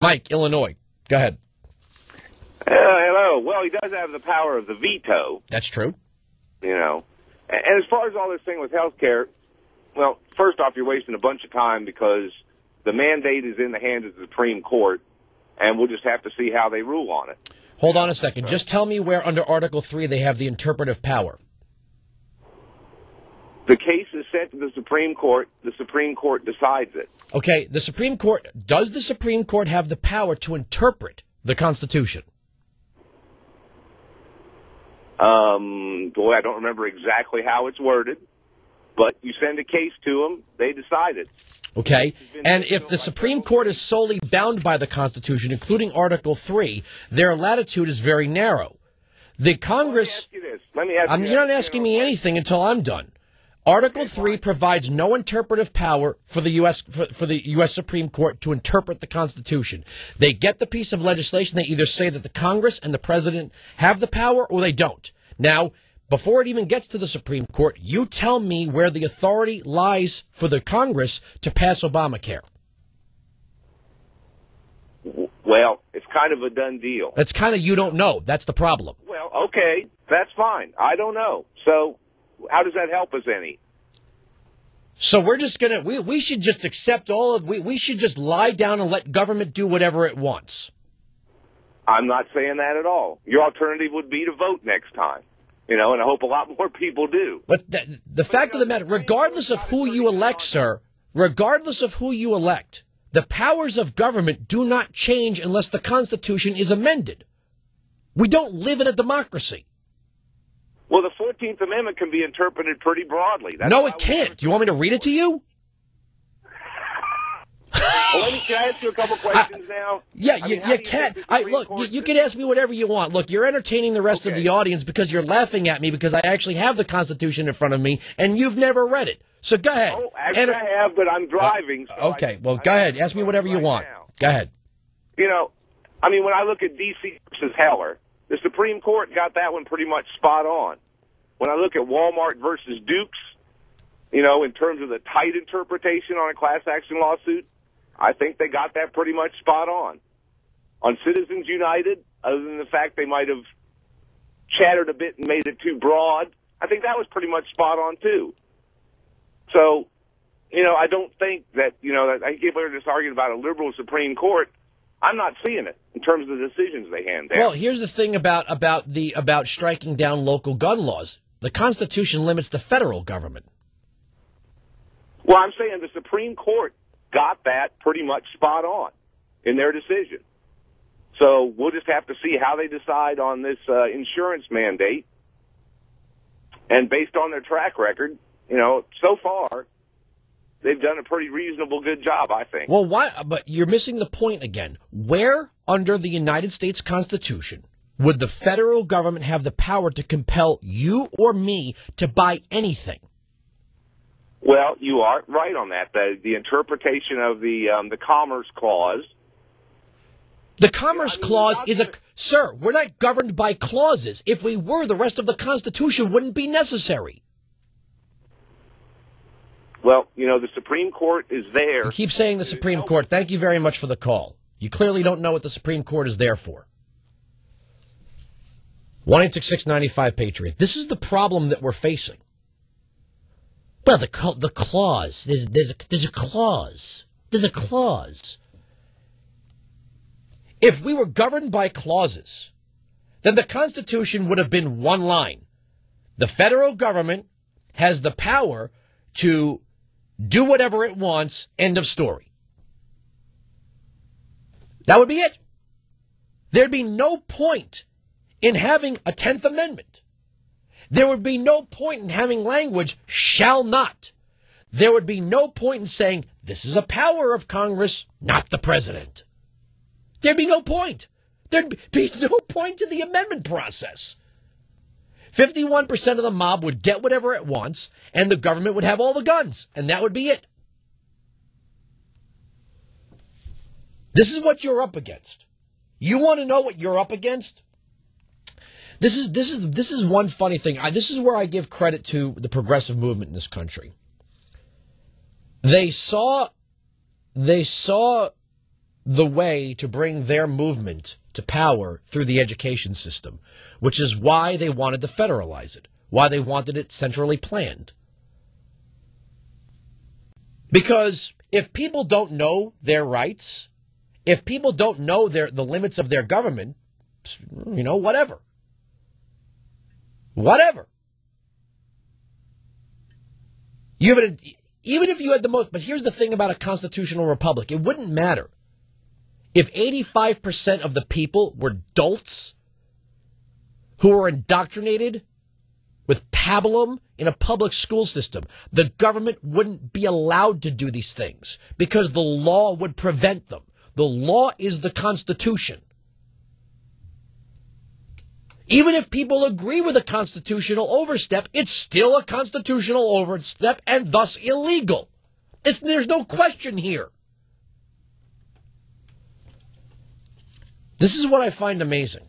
Mike, Illinois. Go ahead. Hello. Well, he does have the power of the veto. That's true. You know. And as far as all this thing with health care, well, first off, you're wasting a bunch of time because the mandate is in the hands of the Supreme Court, and we'll just have to see how they rule on it. Hold on a second. Just tell me where under Article 3 they have the interpretive power. The case is sent to the Supreme Court. The Supreme Court decides it. Okay, the Supreme Court, does the Supreme Court have the power to interpret the Constitution? Boy, I don't remember exactly how it's worded, but you send a case to them, they decide it. Okay, and if the Supreme Court is solely bound by the Constitution, including Article 3, their latitude is very narrow. The Congress... Let me ask you this. You're not asking me anything until I'm done. Article 3 provides no interpretive power for the U.S. Supreme Court to interpret the Constitution. They get the piece of legislation. They either say that the Congress and the President have the power or they don't. Now, before it even gets to the Supreme Court, you tell me where the authority lies for the Congress to pass Obamacare. Well, it's kind of a done deal. That's kind of you don't know. That's the problem. Well, okay, that's fine. I don't know. So how does that help us any? So we're just going to, we should just accept all of, we should just lie down and let government do whatever it wants. I'm not saying that at all. Your alternative would be to vote next time. You know, and I hope a lot more people do. But the fact of the matter, regardless of who you elect, sir, regardless of who you elect, the powers of government do not change unless the Constitution is amended. We don't live in a democracy. Well, the 14th Amendment can be interpreted pretty broadly. No, it can't. Do you want me to read it to you? Well, can I ask you a couple questions now? Yeah, you can't. Look, you can ask me whatever you want. Look, you're entertaining the rest of the audience because you're laughing at me because I actually have the Constitution in front of me, and you've never read it. So go ahead. Oh, actually I have, but I'm driving. So okay, well, go ahead. Ask me whatever you want. Go ahead. You know, I mean, when I look at D.C. versus Heller, the Supreme Court got that one pretty much spot on. When I look at Walmart versus Dukes, you know, in terms of the tight interpretation on a class action lawsuit, I think they got that pretty much spot on. On Citizens United, other than the fact they might have chattered a bit and made it too broad, I think that was pretty much spot on, too. So, you know, I don't think that, you know, I think people are just arguing about a liberal Supreme Court. I'm not seeing it in terms of the decisions they hand down. Well, here's the thing about striking down local gun laws. The Constitution limits the federal government. Well, I'm saying the Supreme Court got that pretty much spot on in their decision. So we'll just have to see how they decide on this insurance mandate. And based on their track record, you know, so far, they've done a pretty reasonable good job, I think. Well, why? But you're missing the point again. Where under the United States Constitution would the federal government have the power to compel you or me to buy anything? Well, you are right on that. The interpretation of the Commerce Clause. The Commerce Clause is sir, we're not governed by clauses. If we were, the rest of the Constitution wouldn't be necessary. Well, you know, the Supreme Court is there. You keep saying the Supreme Court. Thank you very much for the call. You clearly don't know what the Supreme Court is there for. 1-866-95-PATRIOT. This is the problem that we're facing. Well, the clause. There's a clause. There's a clause. If we were governed by clauses, then the Constitution would have been one line. The federal government has the power to do whatever it wants, end of story. That would be it. There'd be no point in having a 10th Amendment. There would be no point in having language, shall not. There would be no point in saying, this is a power of Congress, not the president. There'd be no point. There'd be no point to the amendment process. 51% of the mob would get whatever it wants, and the government would have all the guns, and that would be it. This is what you're up against. You want to know what you're up against? This is one funny thing. This is where I give credit to the progressive movement in this country. They saw the way to bring their movement to power through the education system, which is why they wanted to federalize it, why they wanted it centrally planned. Because if people don't know their rights, if people don't know the limits of their government, whatever. Even if you had the most, but here's the thing about a constitutional republic, it wouldn't matter. If 85% of the people were dolts who were indoctrinated with pablum in a public school system, the government wouldn't be allowed to do these things because the law would prevent them. The law is the Constitution. Even if people agree with a constitutional overstep, it's still a constitutional overstep and thus illegal. There's no question here. This is what I find amazing.